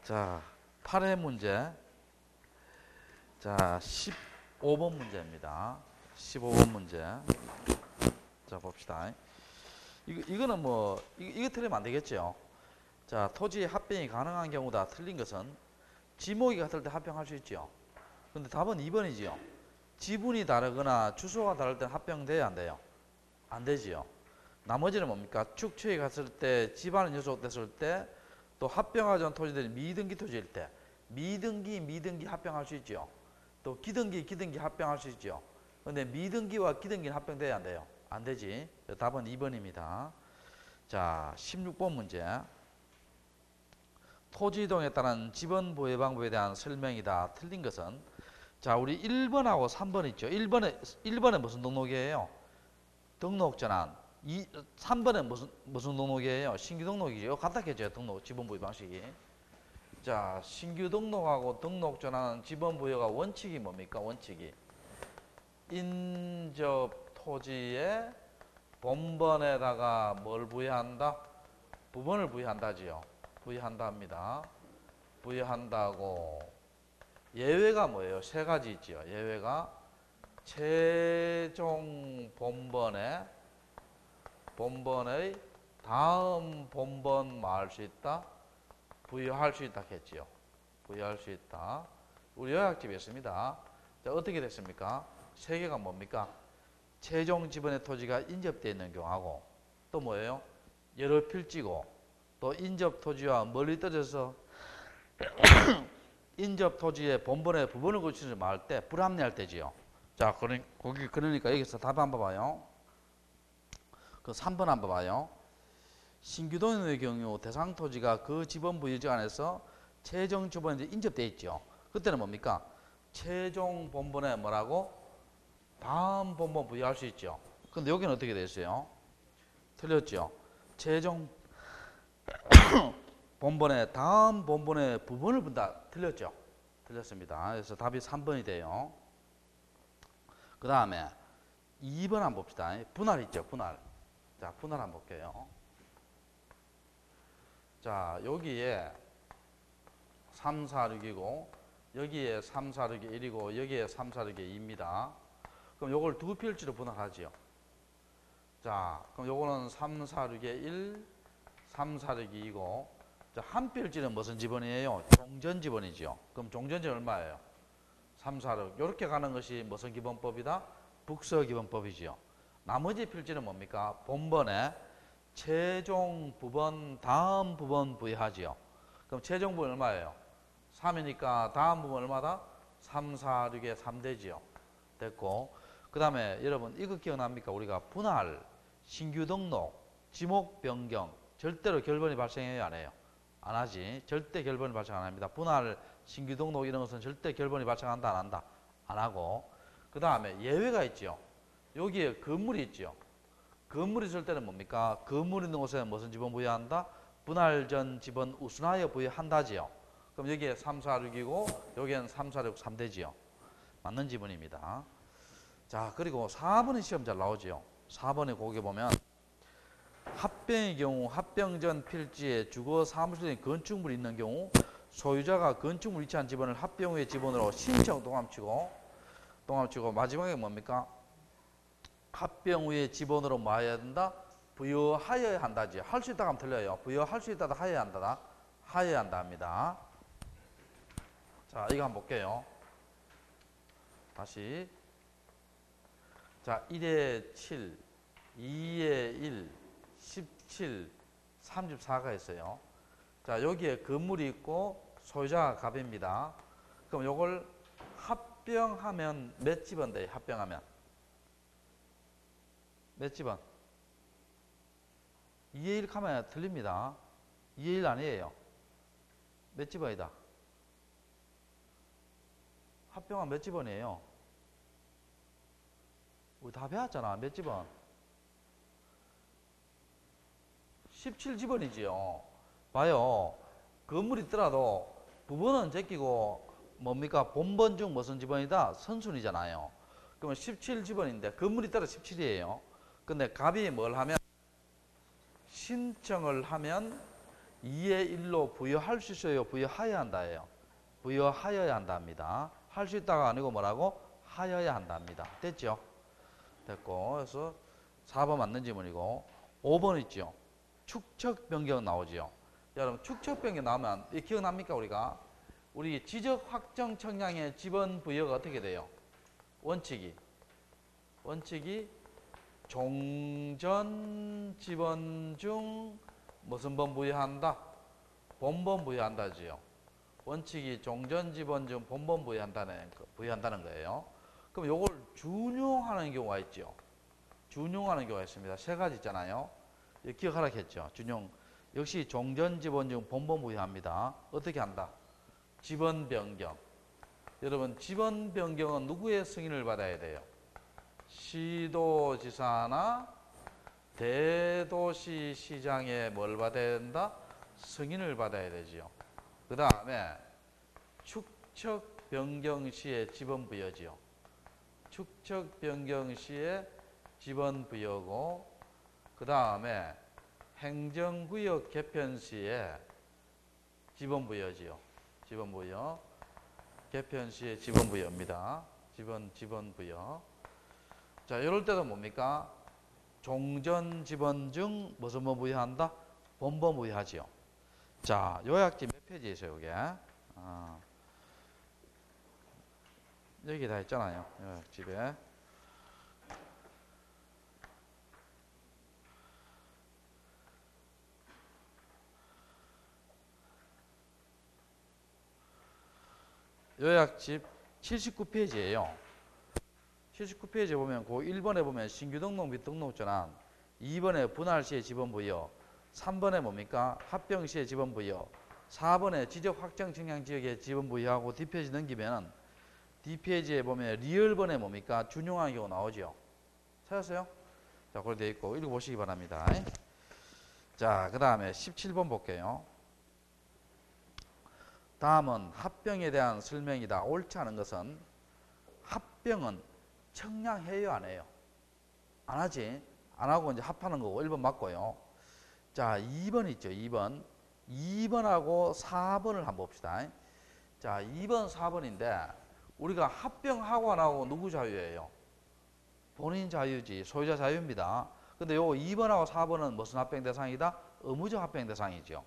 자, 8회 문제. 자, 15번 문제입니다. 15번 문제. 자, 봅시다. 이거는 뭐, 이거 틀리면 안 되겠죠. 자, 토지의 합병이 가능한 경우다. 틀린 것은 지목이 같을 때 합병할 수 있죠. 근데 답은 2번이지요. 지분이 다르거나 주소가 다를 때는 합병돼야 안 돼요? 안 되지요. 나머지는 뭡니까? 축척이 갔을 때, 집안은 요속됐을 때, 또 합병하지 않은 토지들이 미등기 토지일 때, 미등기 합병할 수 있죠. 또 기등기 합병할 수 있죠. 근데 미등기와 기등기는 합병돼야 안 돼요? 안 되지. 답은 2번입니다. 자, 16번 문제. 토지 이동에 따른 지번 보유 방법에 대한 설명이다. 틀린 것은, 자, 우리 1번하고 3번 있죠. 1번은 무슨 등록이에요? 등록 전환. 3번은 무슨 등록이에요? 신규 등록이죠. 같았겠죠. 등록 지번 부여 방식이. 자, 신규 등록하고 등록 전환 지번 부여가 원칙이 뭡니까? 원칙이 인접 토지의 본번에다가 뭘 부여한다? 부분을 부여한다지요. 부여한다 합니다. 부여한다고. 예외가 뭐예요? 세 가지 있지요. 예외가 최종 본번의 다음 본번 뭐 할 수 있다? 부여할 수 있다 했지요. 부여할 수 있다. 우리 요약집에 있습니다. 자, 어떻게 됐습니까? 세 개가 뭡니까? 최종 지번의 토지가 인접되어 있는 경우하고, 또 뭐예요? 여러 필지고, 또 인접 토지와 멀리 떨어져서 인접 토지의 본번의 부분을 고치지 말 때 불합리할 때지요. 자, 그러니까 여기서 답 한번 봐요. 그 3번 한번 봐요. 신규 도면의 경우 대상 토지가 그 지번 부여지 안에서 최종 지번에 인접되어 있죠. 그때는 뭡니까? 최종 본번에 뭐라고? 다음 본번 부여할 수 있죠. 근데 여기는 어떻게 됐어요? 틀렸죠. 최종 본번에 다음 본번의 부분을 분다. 틀렸죠. 틀렸습니다. 그래서 답이 3번이 돼요. 그 다음에 2번 한번 봅시다. 분할 있죠. 분할. 자, 분할 한번 볼게요. 자, 여기에 3, 4, 6이고 여기에 3, 4, 6이 1이고 여기에 3, 4, 6이 2입니다. 그럼 요걸 두 필지로 분할하지요. 자, 그럼 요거는 3, 4, 6에 1, 3, 4, 6이 2고, 자, 한 필지는 무슨 지번이에요? 종전 지번이죠. 그럼 종전지 얼마예요? 3, 4, 6. 요렇게 가는 것이 무슨 기본법이다? 북서 기본법이지요. 나머지 필지는 뭡니까? 본번에 최종 부분, 다음 부분 부여하지요. 그럼 최종 부분 얼마예요? 3이니까 다음 부분 얼마다? 3, 4, 6에 3되지요. 됐고, 그 다음에 여러분 이거 기억납니까? 우리가 분할, 신규 등록, 지목 변경 절대로 결번이 발생해요? 안 해요? 안 하지. 절대 결번이 발생 안 합니다. 분할, 신규 등록 이런 것은 절대 결번이 발생한다 안 한다? 안 하고, 그 다음에 예외가 있죠. 여기에 건물이 있죠. 건물이 있을 때는 뭡니까? 건물 있는 곳에 무슨 지번 부여한다? 분할 전 지번 우순하여 부여한다지요. 그럼 여기에 3, 4, 6이고 여기에는 3, 4, 6, 3되지요. 맞는 지번입니다. 자, 그리고 4번의 시험 잘 나오지요. 4번에 거기 보면 합병의 경우 합병 전 필지에 주거 사무실에 건축물이 있는 경우 소유자가 건축물 위치한 지번을 합병 후의 지번으로 신청 동함치고 마지막에 뭡니까? 합병 후의 지번으로 뭐 해야 된다? 부여하여야 한다지. 할 수 있다고 하면 틀려요. 부여할 수 있다다 하여야 한다다. 하여야 한다 합니다. 자, 이거 한번 볼게요. 다시. 자, 1에 7, 2에 1, 17, 34가 있어요. 자, 여기에 건물이 있고 소유자가 갑입니다. 그럼 요걸 합병하면 몇 집원 돼요? 합병하면 몇 집원? 2에 1 하면 틀립니다. 2에 1 아니에요. 몇 집원이다? 합병하면 몇 집원이에요? 우리 다 배웠잖아. 몇 집원? 17집원이지요. 봐요. 건물이 있더라도 부분은 제끼고 뭡니까? 본번 중 무슨 집원이다? 선순위잖아요. 그러면 17집원인데 건물이 따라 17이에요. 근데 갑이 뭘 하면 신청을 하면 2의 1로 부여할 수 있어요? 부여하여야 한다예요. 부여하여야 한답니다. 할 수 있다가 아니고 뭐라고? 하여야 한답니다. 됐죠? 됐고, 그래서 4번 맞는 지문이고, 5번 있죠? 축척 변경 나오죠? 여러분, 축척 변경 나오면, 이 기억납니까, 우리가? 우리 지적 확정 청량의 지번 부여가 어떻게 돼요? 원칙이 종전 지번 중 무슨 번 부여한다? 본번 부여한다지요. 원칙이 종전 지번 중 본번 부여한다는 거예요. 그럼 요걸 준용하는 경우가 있죠. 준용하는 경우가 있습니다. 세 가지 있잖아요. 기억하라 했죠. 준용. 역시 종전 지번 중 본번 부여합니다. 어떻게 한다? 지번 변경. 여러분, 지번 변경은 누구의 승인을 받아야 돼요? 시도지사나 대도시 시장에 뭘 받아야 된다? 승인을 받아야 되지요. 그 다음에 축척 변경 시에 지번 부여지요. 축척 변경 시에 지번 부여고, 그 다음에 행정구역 개편 시에 지번 부여지요. 지번 부여. 개편 시에 지번 부여입니다. 지번 부여. 자, 이럴 때도 뭡니까? 종전 지번 중 무슨 번 부여한다? 본번 부여하지요. 자, 요약지 몇 페이지에 있어요, 이게? 여기 다 있잖아요. 요약집에. 요약집 79페이지예요. 79페이지에 보면 그 1번에 보면 신규 등록 및 등록 전환, 2번에 분할 시의 지번 부여, 3번에 뭡니까? 합병 시의 지번 부여, 4번에 지적 확정 측량 지역의 지번 부여하고 D페이지 넘기면 D페이지에 보면 리얼번에 뭡니까? 준용하는 경우 나오죠. 찾았어요? 자, 그걸 되어 있고 읽어보시기 바랍니다. 자, 그 다음에 17번 볼게요. 다음은 합병에 대한 설명이다. 옳지 않은 것은 합병은 청량해요, 안 해요? 안 하지? 안 하고 이제 합하는 거고 1번 맞고요. 자, 2번 있죠. 2번. 2번하고 4번을 한번 봅시다. 자, 2번, 4번인데 우리가 합병하고 안 하고 누구 자유예요? 본인 자유지. 소유자 자유입니다. 근데 요 2번하고 4번은 무슨 합병 대상이다? 의무적 합병 대상이죠.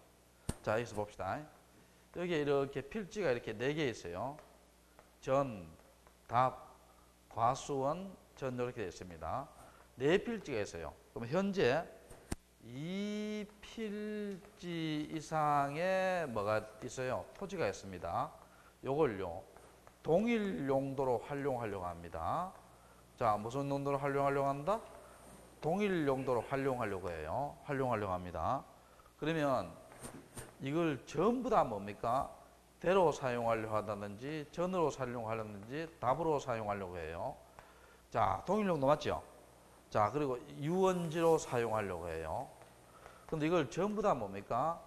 자, 여기서 봅시다. 여기에 이렇게 필지가 이렇게 4개 있어요. 전, 답, 과수원, 전 이렇게 되어 있습니다. 4필지가 있어요. 그럼 현재 2필지 이상의 뭐가 있어요? 토지가 있습니다. 요걸요, 동일 용도로 활용하려고 합니다. 자, 무슨 용도로 활용하려고 한다? 동일 용도로 활용하려고 해요. 활용하려고 합니다. 그러면 이걸 전부 다 뭡니까? 대로 사용하려고 한다든지, 전으로 사용하려든지, 답으로 사용하려고 해요. 자, 동일 용도 맞죠? 자, 그리고 유원지로 사용하려고 해요. 근데 이걸 전부 다 뭡니까?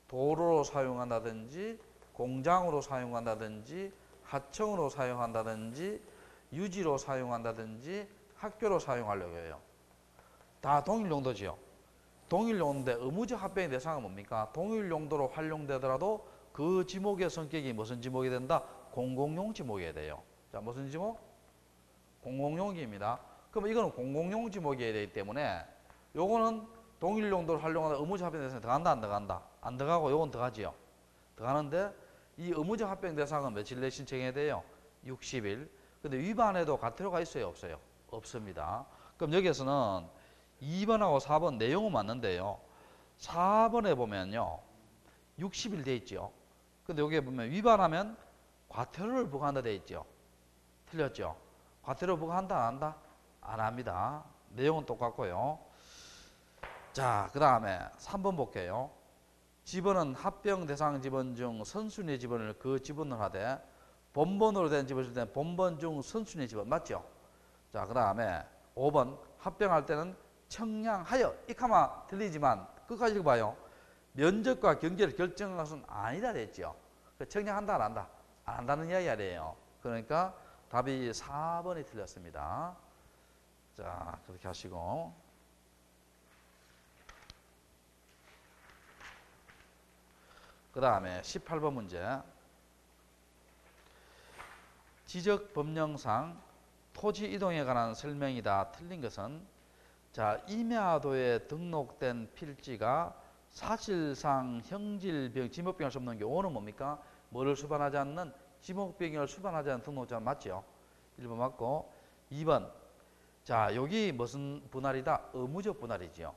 도로로 사용한다든지, 공장으로 사용한다든지, 하청으로 사용한다든지, 유지로 사용한다든지, 학교로 사용하려고 해요. 다 동일 용도지요. 동일 용도인데 의무적 합병의 대상은 뭡니까? 동일 용도로 활용되더라도 그 지목의 성격이 무슨 지목이 된다? 공공용 지목이어야 돼요. 자, 무슨 지목? 공공용입니다. 그럼 이거는 공공용 지목이어야 되기 때문에 요거는 동일 용도로 활용하다 의무적 합병 대상에 들어간다, 안 들어간다? 안 들어가고 요건 들어가지요. 들어가는데 이 의무적 합병 대상은 며칠 내에 신청해야 돼요? 60일. 근데 위반해도 과태료가 있어요, 없어요? 없습니다. 그럼 여기에서는 2번하고 4번 내용은 맞는데요. 4번에 보면요, 60일 돼 있죠. 근데 여기에 보면 위반하면 과태료를 부과한다 돼 있죠. 틀렸죠? 과태료 부과한다, 안 한다? 안 합니다. 내용은 똑같고요. 자, 그 다음에 3번 볼게요. 지번은 합병 대상 지번 중 선순위 지번을 그 지번을 하되 본번으로 된 지번일 때는 본번 중 선순위 지번 맞죠? 자, 그 다음에 5번 합병할 때는 청량하여, 이 카마 들리지만 끝까지 읽어봐요. 면적과 경계를 결정한 것은 아니다 됐죠. 청량한다, 안 한다? 안 한다는 이야기 아니에요. 그러니까 답이 4번이 틀렸습니다. 자, 그렇게 하시고. 그 다음에 18번 문제. 지적법령상 토지 이동에 관한 설명이다. 틀린 것은 자, 임야도에 등록된 필지가 사실상 지목변경할 수 없는 경우는 뭡니까? 뭐를 수반하지 않는 지목변경을 수반하지 않는 등록자 맞죠? 1번 맞고 2번 자, 여기 무슨 분할이다? 의무적 분할이지요.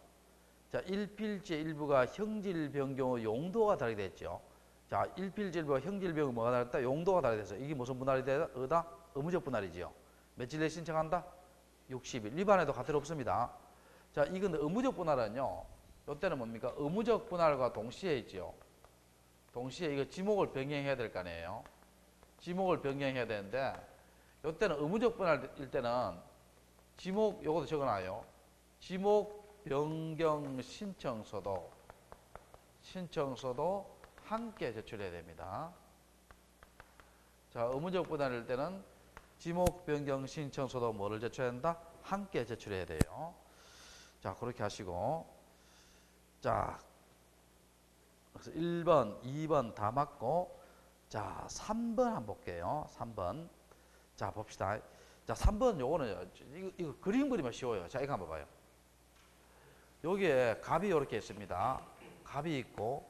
자, 1필지의 일부가 형질 변경의 용도가 다르게 됐죠. 자, 1필지 일부가 형질 변경이 뭐가 다르다? 용도가 다르게 됐어요. 이게 무슨 분할이 되다? 의무적 분할이지요. 며칠 내에 신청한다? 60일. 위반에도 가틀 없습니다. 자, 이건 의무적 분할은요. 이때는 뭡니까? 의무적 분할과 동시에 있지요. 동시에 이거 지목을 변경해야 될 거 아니에요. 지목을 변경해야 되는데 이때는 의무적 분할일 때는 지목 요것도 적어놔요. 지목 변경 신청서도 함께 제출해야 됩니다. 자, 의무적 분할일 때는 지목 변경 신청서도 뭐를 제출해야 된다? 함께 제출해야 돼요. 자, 그렇게 하시고 자, 그래서 1번, 2번 다 맞고 자, 3번 한번 볼게요. 3번. 자, 봅시다. 자, 3번 요거는 이거 그림 그리면 쉬워요. 자, 이거 한번 봐요. 여기에 갑이 이렇게 있습니다. 갑이 있고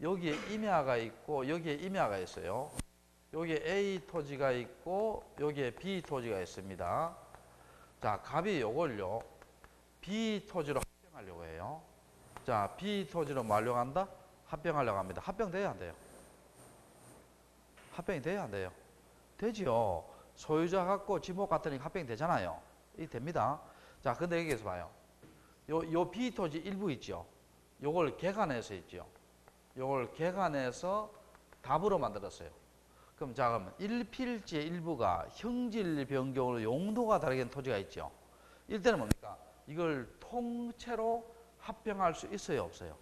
여기에 임야가 있고 여기에 임야가 있어요. 여기에 A 토지가 있고 여기에 B 토지가 있습니다. 자, 갑이 요걸요. B 토지로 합병하려고 해요. 자, B 토지로 뭐 하려고 한다? 합병하려고 합니다. 합병돼야 안 돼요? 합병이 돼야 안 돼요? 되지요. 소유자 같고 지목 같으니까 합병이 되잖아요. 이 됩니다. 자, 근데 여기에서 봐요. 요 B 토지 일부 있죠. 요걸 개간해서 있죠. 요걸 개간해서 답으로 만들었어요. 그럼 자, 그러면 1필지의 일부가 형질 변경으로 용도가 다르게 된 토지가 있죠. 이때는 뭡니까? 이걸 통째로 합병할 수 있어요, 없어요?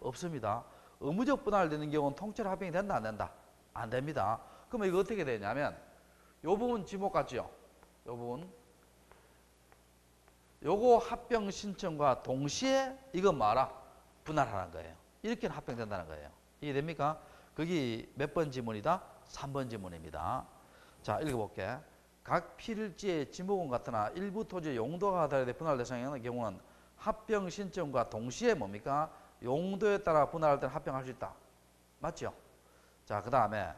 없습니다. 의무적 분할되는 경우는 통째로 합병이 된다, 안 된다? 안 됩니다. 그러면 이거 어떻게 되냐면 요 부분 지목 같죠? 요 부분 요거 합병 신청과 동시에 이거 뭐라? 분할하는 거예요. 이렇게는 합병된다는 거예요. 이해됩니까? 거기 몇 번 지문이다? 3번 지문입니다. 자, 읽어볼게. 각 필지의 지목은 같으나 일부 토지의 용도가 다르게 분할 대상의 경우는 합병 신청과 동시에 뭡니까? 용도에 따라 분할할 때는 합병할 수 있다. 맞죠? 자, 그 다음에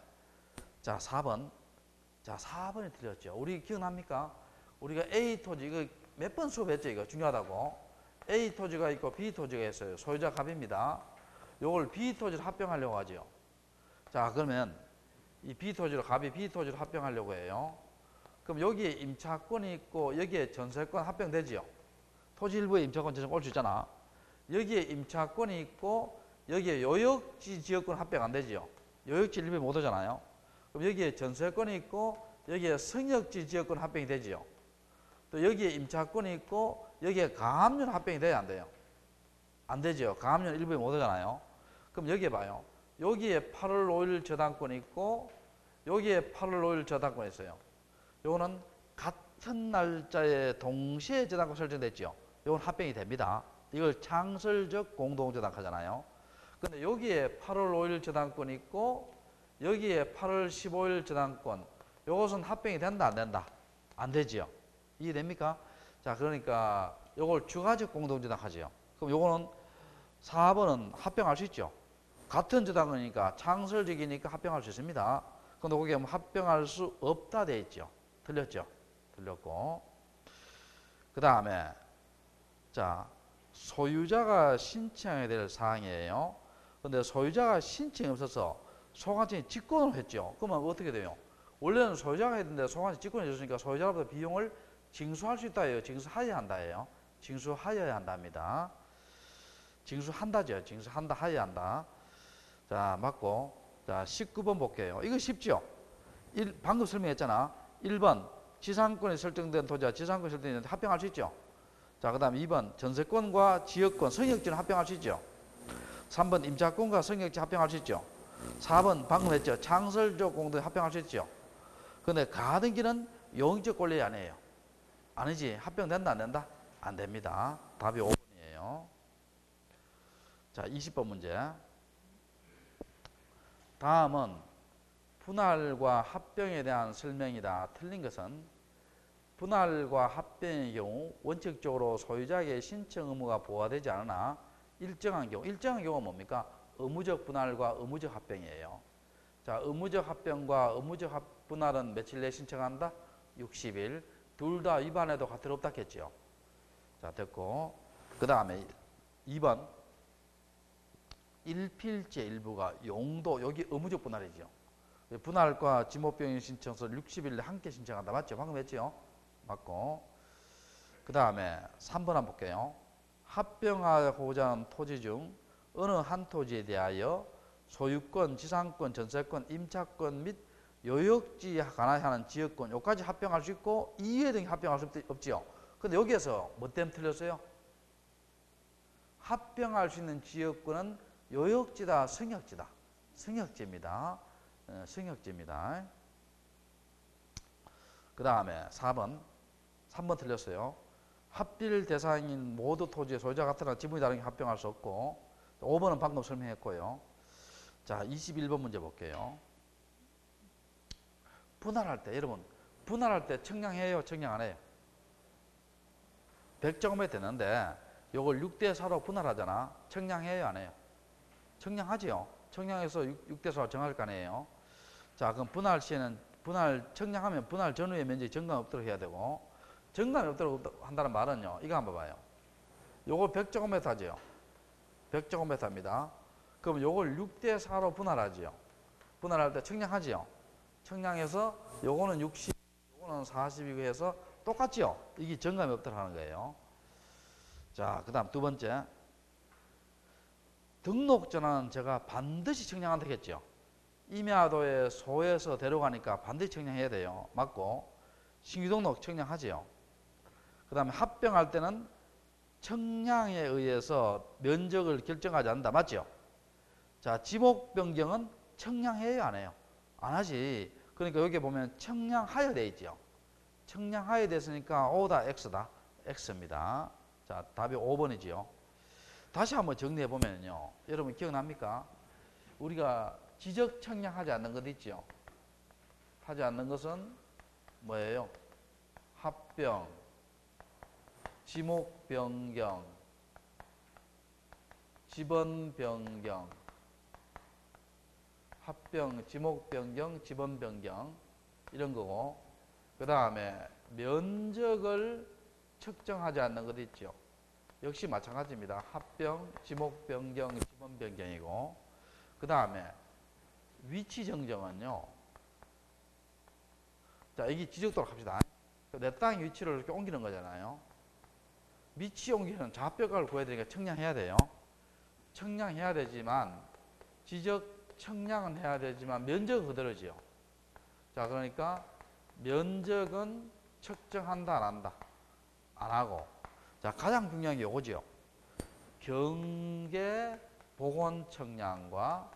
자, 4번. 자, 4번이 틀렸죠. 우리 기억납니까? 우리가 A 토지 이거 몇 번 수업했죠? 이거 중요하다고. A 토지가 있고 B 토지가 있어요. 소유자 갑입니다. 요걸 B 토지를 합병하려고 하죠. 자, 그러면 이 B 토지로 갑이 B 토지로 합병하려고 해요. 그럼 여기에 임차권이 있고 여기에 전세권 합병되지요. 토지 일부에 임차권 전세권 올 수 있잖아. 여기에 임차권이 있고 여기에 요역지 지역권 합병 안 되지요. 요역지 일부에 못 오잖아요. 그럼 여기에 전세권이 있고 여기에 성역지 지역권 합병이 되지요. 또 여기에 임차권이 있고 여기에 가압류 합병이 돼야 안 돼요? 안 되죠. 가압류 일부에 못 오잖아요. 그럼 여기에 봐요. 여기에 8월 5일 저당권이 있고 여기에 8월 5일 저당권이 있어요. 요거는 같은 날짜에 동시에 저당권 설정됐죠. 요건 합병이 됩니다. 이걸 창설적 공동저당하잖아요. 근데 여기에 8월 5일 저당권이 있고 여기에 8월 15일 저당권 요것은 합병이 된다 안 된다? 안 되지요. 이해됩니까? 자, 그러니까 요걸 주가적 공동저당하지요. 그럼 요거는 4번은 합병할 수 있죠. 같은 저당이니까 창설적이니까 합병할 수 있습니다. 근데 거기에 합병할 수 없다 돼 있죠. 틀렸죠? 틀렸고. 그 다음에 자, 소유자가 신청해야 될 사항이에요. 근데 소유자가 신청이 없어서 소관청이 직권을 했죠. 그러면 어떻게 돼요? 원래는 소유자가 했는데 소관청이 직권을 해줬으니까 소유자로부터 비용을 징수할 수 있다예요. 징수하여야 한다예요. 징수하여야 한답니다. 징수한다죠. 징수한다 하여야 한다. 자, 맞고. 자, 19번 볼게요. 이거 쉽죠? 방금 설명했잖아. 1번 지상권이 설정된 토지와 지상권이 설정된 합병할 수 있죠. 자, 그 다음 2번 전세권과 지역권, 성역지는 합병할 수 있죠. 3번 임차권과 성역지 합병할 수 있죠. 4번 방금 했죠. 창설적 공동에 합병할 수 있죠. 근데 가등기는 용익적 권리 아니에요. 아니지. 합병된다 안 된다? 안 됩니다. 답이 5번이에요. 자, 20번 문제. 다음은 분할과 합병에 대한 설명이다. 틀린 것은 분할과 합병의 경우 원칙적으로 소유자에게 신청 의무가 부과되지 않으나 일정한 경우가 뭡니까? 의무적 분할과 의무적 합병이에요. 자, 의무적 합병과 의무적 분할은 며칠 내에 신청한다? 60일. 둘 다 위반해도 과태료 없다 했죠. 자, 됐고. 그 다음에 2번. 일필제 일부가 용도, 여기 의무적 분할이죠. 분할과 지목병행 신청서를 60일 내에 함께 신청한다. 맞죠? 방금 했죠? 맞고. 그 다음에 3번 한번 볼게요. 합병하고자 하는 토지 중 어느 한 토지에 대하여 소유권, 지상권, 전세권, 임차권 및 요역지에 관하여 하는 지역권 여기까지 합병할 수 있고 이외 등에 합병할 수 없지요. 근데 여기에서 뭐 때문에 틀렸어요? 합병할 수 있는 지역권은 요역지다, 성역지다. 성역지입니다. 성역지입니다. 그 다음에 4번 3번 틀렸어요. 합bil 대상인 모두 토지의 소유자 같으나 지분이 다른 게 합병할 수 없고 5번은 방금 설명했고요. 자, 21번 문제 볼게요. 분할할 때 여러분 분할할 때 청량해요? 청량 안 해요? 100제곱미터 되는데 요걸 6대4로 분할하잖아. 청량해요? 안 해요? 청량하지요. 청량해서 6대4로 정할 거 아니에요. 자, 그럼 분할 시에는 청량하면 분할 전후의 면적이 정감이 없도록 해야 되고 정감이 없도록 한다는 말은요. 이거 한번 봐요. 요걸 100제곱미터죠. 100제곱미터입니다. 그럼 요걸 6대4로 분할하지요. 분할할 때 청량하지요. 청량해서 요거는 60, 요거는 40이고 해서 똑같지요. 이게 정감이 없도록 하는 거예요. 자, 그 다음 두 번째. 등록전환은 제가 반드시 청량한다 했죠. 임야도에 소에서 데려가니까 반드시 청량해야 돼요. 맞고. 신규등록 청량하지요. 그 다음에 합병할 때는 청량에 의해서 면적을 결정하지 않는다. 맞죠? 자, 지목 변경은 청량해요? 안 해요? 안 하지. 그러니까 여기 보면 청량하여 돼 있죠. 청량하여 됐으니까 O다 X다. X입니다. 자, 답이 5번이지요. 다시 한번 정리해 보면요. 여러분 기억납니까? 우리가 지적 청량하지 않는 것 있죠. 하지 않는 것은 뭐예요? 합병, 지목 변경, 지번 변경, 합병, 지목 변경, 지번 변경 이런 거고, 그 다음에 면적을 측정하지 않는 것 있죠. 역시 마찬가지입니다. 합병, 지목 변경, 지번 변경이고, 그 다음에 위치 정정은요. 자, 이게 지적도록 합시다. 내 땅 위치를 이렇게 옮기는 거잖아요. 위치 옮기는 좌표각을 구해야 되니까 청량해야 돼요. 청량해야 되지만 지적 청량은 해야 되지만 면적은 그대로지요. 자, 그러니까 면적은 측정한다 안 한다? 안 하고. 자, 가장 중요한 게 요거지요. 경계 복원 청량과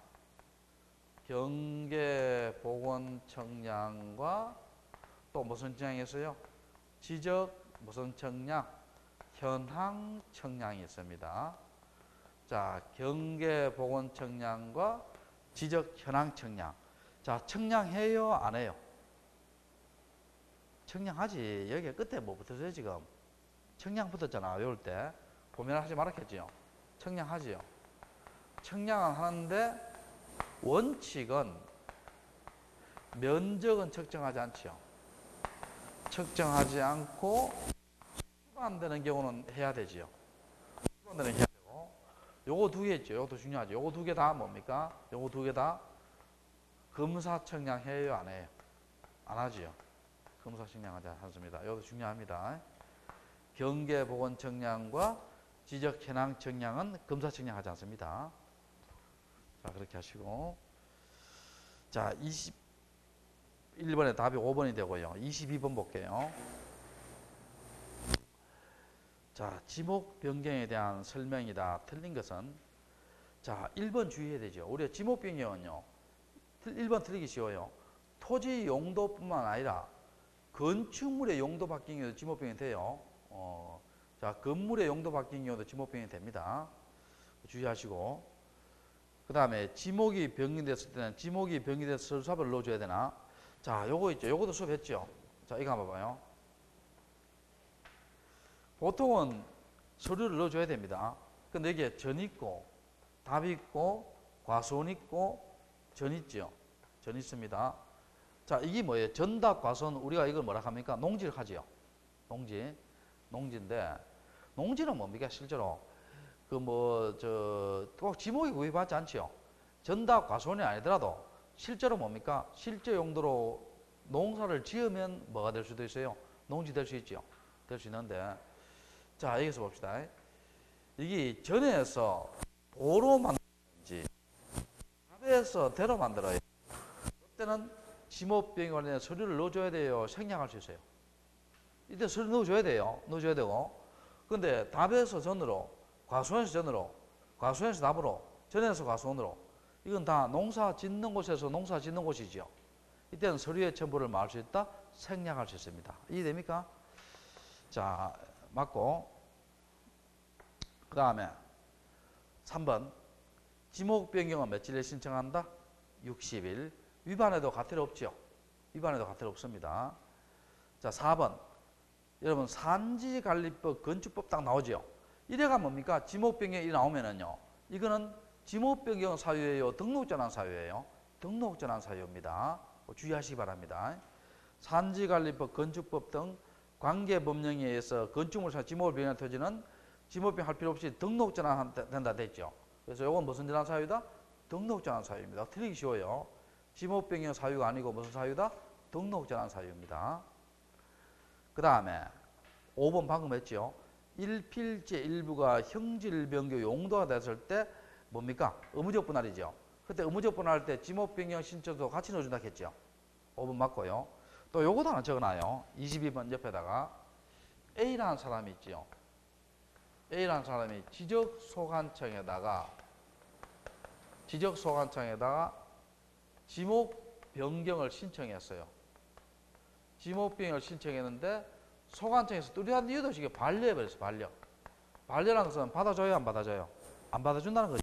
또 무슨 청량이 있어요? 지적 무슨 청량? 현황 청량이 있습니다. 자, 경계 복원 청량과 지적 현황 청량. 자, 청량해요? 안 해요? 청량하지. 여기 끝에 뭐 붙었어요 지금? 청량 붙었잖아. 외울 때. 보면 하지 말았겠지요. 청량하지요. 청량은 하는데 원칙은 면적은 측정하지 않지요. 측정하지 않고 위반되는 경우는 해야 되지요. 위반되는 해야 되고. 요거 두 개 있죠. 요것도 중요하죠. 요거 두 개 다 뭡니까? 요거 두 개 다 검사 청량해요? 안 해요? 안 하지요. 검사 청량하지 않습니다. 이것도 중요합니다. 경계 복원 청량과 지적 현황 청량은 검사 청량하지 않습니다. 자, 그렇게 하시고. 자, 21번의 답이 5번이 되고요. 22번 볼게요. 자, 지목 변경에 대한 설명이다. 틀린 것은 자, 1번 주의해야 되죠. 우리가 지목 변경은요. 1번 틀리기 쉬워요. 토지 용도뿐만 아니라 건축물의 용도 바뀐 경우도 지목 변경이 돼요. 자, 건물의 용도 바뀐 경우도 지목 변경이 됩니다. 주의하시고. 그 다음에 지목이 변경됐을 때는 지목이 변경돼서 서류삽을 넣어줘야 되나? 자, 요거 있죠. 요것도 수업했죠. 자, 이거 한번 봐봐요. 보통은 서류를 넣어줘야 됩니다. 근데 이게 전 있고, 답 있고, 과수원 있고, 전 있죠. 전 있습니다. 자, 이게 뭐예요? 전답, 과수원, 우리가 이걸 뭐라 합니까? 농지를 하지요. 농지. 농지인데, 농지는 뭡니까? 실제로. 꼭 지목이 구입하지 않지요. 전답, 과수원이 아니더라도, 실제로 뭡니까? 실제 용도로 농사를 지으면 뭐가 될 수도 있어요? 농지 될 수 있죠. 될 수 있는데, 자, 여기서 봅시다. 이게 전에서 도로 만들었는지, 답에서 대로 만들어요. 그때는 지목병에 관련된 서류를 넣어줘야 돼요. 생략할 수 있어요. 이때 서류 넣어줘야 돼요. 넣어줘야 되고. 근데 답에서 전으로, 과수원에서 전으로, 과수원에서 답으로, 전에서 과수원으로. 이건 다 농사 짓는 곳에서 농사 짓는 곳이죠. 이때는 서류의 첨부를 막을 수 있다. 생략할 수 있습니다. 이해됩니까? 자, 맞고. 그 다음에 3번. 지목 변경은 며칠에 신청한다? 60일. 위반에도 가태료 없죠? 위반에도 가태료 없습니다. 자, 4번. 여러분, 산지관리법, 건축법 딱 나오죠? 이래가 뭡니까? 지목 변경이 나오면은요. 이거는 지목 변경 사유예요? 등록전환 사유예요? 등록전환 사유입니다. 주의하시기 바랍니다. 산지관리법, 건축법 등 관계법령에 의해서 건축물 사 지목을 변경한 토지는 지목 변경할 필요 없이 등록전환 된다 됐죠? 그래서 이건 무슨 전환 사유다? 등록전환 사유입니다. 틀리기 쉬워요. 지목 변경 사유가 아니고 무슨 사유다? 등록전환 사유입니다. 그 다음에 5번 방금 했죠. 일필제 일부가 형질 변경 용도가 됐을 때 뭡니까? 의무적 분할이죠. 그때 의무적 분할할 때 지목 변경 신청도 같이 넣어준다 했죠. 5번 맞고요. 또 요것도 하나 적어놔요. 22번 옆에다가 A라는 사람이 있죠. A라는 사람이 지적소관청에다가 지목 변경을 신청했어요. 지목 변경을 신청했는데 소관청에서 뚜렷한 이유도 없이 반려해버렸어요. 반려라는 것은 받아줘요, 안 받아줘요? 안 받아준다는 거죠.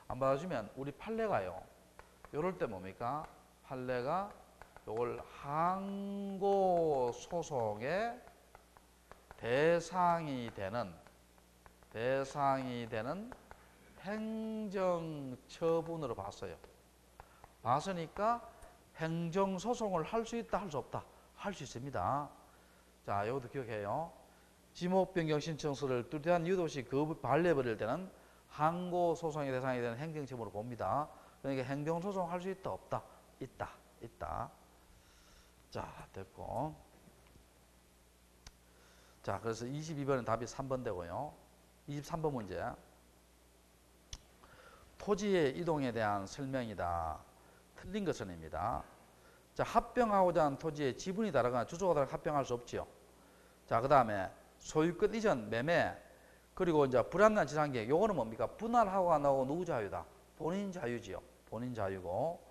안 받아주면 우리 판례가요. 요럴 때 뭡니까? 판례가 요걸 항고소송의 대상이 되는 행정처분으로 봤어요. 봤으니까 행정소송을 할 수 있다, 할 수 없다? 할 수 있습니다. 자, 이것도 기억해요. 지목 변경 신청서를 뚜렷한 이유도 없이 반려해버릴 때는 항고소송의 대상이 되는 행정처분으로 봅니다. 그러니까 행정소송 할 수 있다, 없다? 있다. 자, 됐고. 자, 그래서 22번은 답이 3번 되고요. 23번 문제. 토지의 이동에 대한 설명이다. 틀린 것은입니다. 자, 합병하고자 하는 토지의 지분이 다르거나 주소가 다르게 합병할 수 없지요. 자, 그 다음에 소유권 이전, 매매, 그리고 이제 불합리한 지상계획. 요거는 뭡니까? 분할하고 안 하고 누구 자유다? 본인 자유지요. 본인 자유고.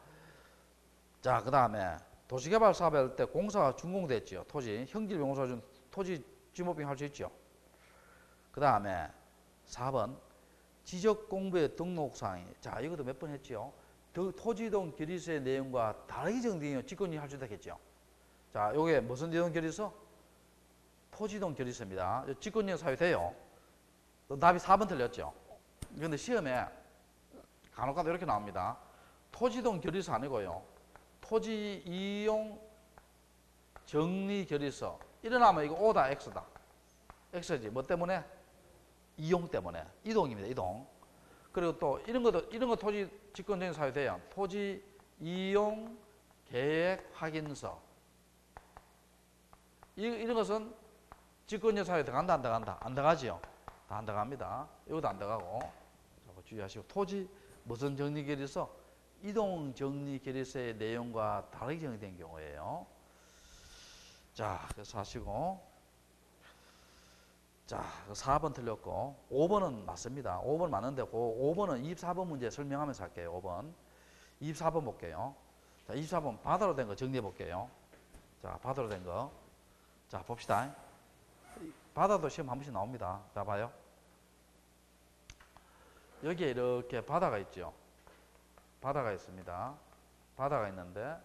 자, 그 다음에 도시개발 사업할 때 공사가 준공됐지요. 토지, 형질병공사 준 토지 지목병 할 수 있죠. 그 다음에 4번 지적공부의 등록사항이. 자, 이것도 몇 번 했지요. 토지이동 결의서의 내용과 다르게 정되어 직권이 할 수 있다 했죠. 자, 요게 무슨 이동 결의서? 토지이동 결의서입니다. 직권이 사유돼요. 답이 4번 틀렸죠. 그런데 시험에 간혹가다 이렇게 나옵니다. 토지이동 결의서 아니고요. 토지 이용 정리 결의서. 일어나면 이거 O다, X다. X지. 뭐 때문에? 이용 때문에. 이동입니다. 이동. 그리고 또 이런 거 토지 직권적인 사유 돼요. 토지 이용 계획 확인서. 이런 것은 직권적 사유에 들어간다, 안 들어간다? 안 들어가지요. 다 안 들어갑니다. 이것도 안 들어가고. 주의하시고. 토지 무슨 정리 결의서? 이동 정리 결의서의 내용과 다르게 정리된 경우에요. 자, 그래서 하시고. 자, 4번 틀렸고 5번은 맞습니다. 5번 맞는데 5번은 24번 문제 설명하면서 할게요. 5번. 24번 볼게요. 자, 24번 바다로 된 거 정리해 볼게요. 자, 바다로 된 거. 자, 봅시다. 바다도 시험 한 번씩 나옵니다. 자, 봐요. 여기에 이렇게 바다가 있죠. 바다가 있습니다. 바다가 있는데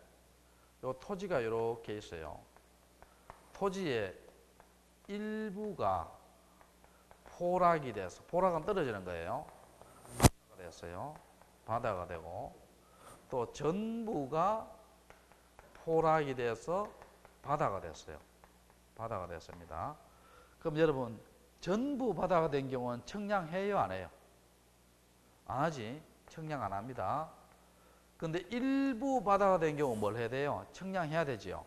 요 토지가 이렇게 있어요. 토지의 일부가 포락이 돼서, 포락은 떨어지는 거예요. 바다가 됐어요. 바다가 되고, 또 전부가 포락이 돼서 바다가 됐어요. 바다가 됐습니다. 그럼 여러분, 전부 바다가 된 경우는 청량해요, 안 해요? 안 하지. 청량 안 합니다. 근데 일부 바다가 된 경우 뭘 해야 돼요? 청량해야 되지요.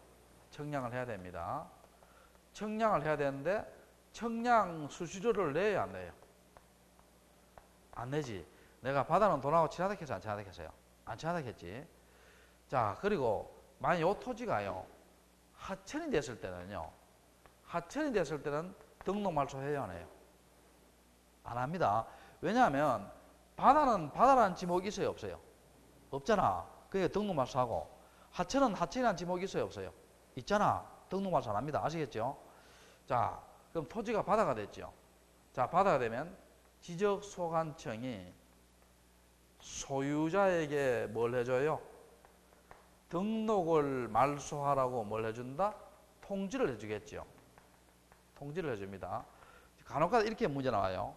청량을 해야 됩니다. 청량을 해야 되는데 청량 수수료를 내요, 안 내요? 안 내지. 내가 바다는 돈하고 친하다 했어, 안 친하다 했어요? 안 친하다 했지. 자, 그리고 만약 요 토지가요, 하천이 됐을 때는요, 하천이 됐을 때는 등록 말소 해요, 안 해요? 안 합니다. 왜냐하면 바다는 바다라는 지목이 있어요, 없어요? 없잖아. 그게 등록 말소하고, 하천은 하천이라는 지목이 있어요, 없어요? 있잖아. 등록 말소 안 합니다. 아시겠죠? 자, 그럼 토지가 바다가 됐죠. 자, 바다가 되면 지적소관청이 소유자에게 뭘 해줘요? 등록을 말소하라고 뭘 해준다? 통지를 해주겠죠. 통지를 해줍니다. 간혹가다 이렇게 문제 나와요.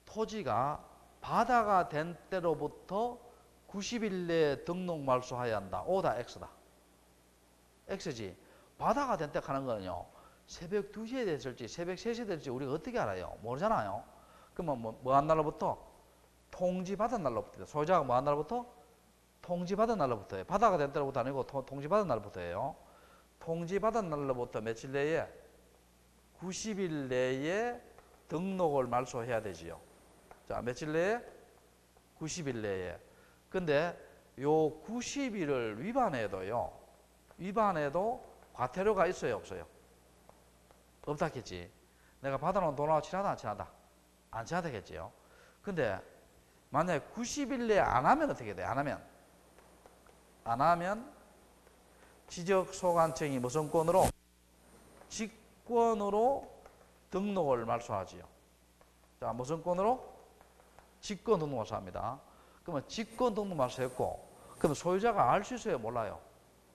토지가 바다가 된 때로부터 90일 내에 등록 말소해야 한다. O다, X다. X지. 바다가 된 때 하는 거는요, 새벽 2시에 됐을지 새벽 3시에 될지 우리가 어떻게 알아요? 모르잖아요. 그러면 뭐 한 날로부터? 통지받은 날로부터. 소유자가 뭐 한 날로부터? 통지받은 날로부터예요. 바다가 된 때로부터 아니고 통지받은 날로부터예요. 통지받은 날로부터 며칠 내에? 90일 내에 등록을 말소해야 되지요. 자, 며칠 내에? 90일 내에. 근데 요 90일을 위반해도요, 위반해도 과태료가 있어요, 없어요? 없다겠지. 내가 받아놓은 돈하고 친하다, 안 친하다? 안 친하다겠지요. 근데 만약에 90일 내에 안 하면 어떻게 돼? 안 하면 지적소관청이 무슨 권으로? 직권으로 등록을 말소하지요. 자, 무슨 권으로? 직권 등록 말소합니다. 그러면 직권 등록 말소했고, 그럼 소유자가 알 수 있어요, 몰라요?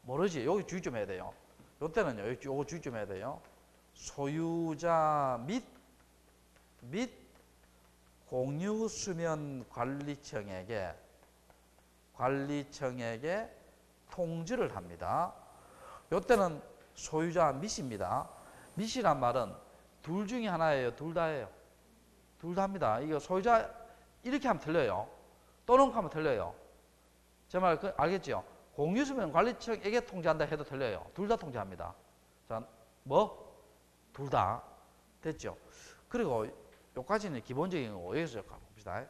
모르지. 여기 주의 좀 해야 돼요. 요때는요, 요거 주의 좀 해야 돼요. 소유자 및 공유수면관리청에게 통지를 합니다. 요때는 소유자 및입니다. 및이란 말은 둘 중에 하나예요, 둘 다예요? 둘 다 합니다. 이거 소유자 이렇게 하면 틀려요. 또는 하면 틀려요. 제 말 알겠죠? 공유수면관리청에게 통지한다 해도 틀려요. 둘 다 통지합니다. 자, 뭐? 둘 다. 됐죠? 그리고 여기까지는 기본적인 거고, 여기서 가봅시다.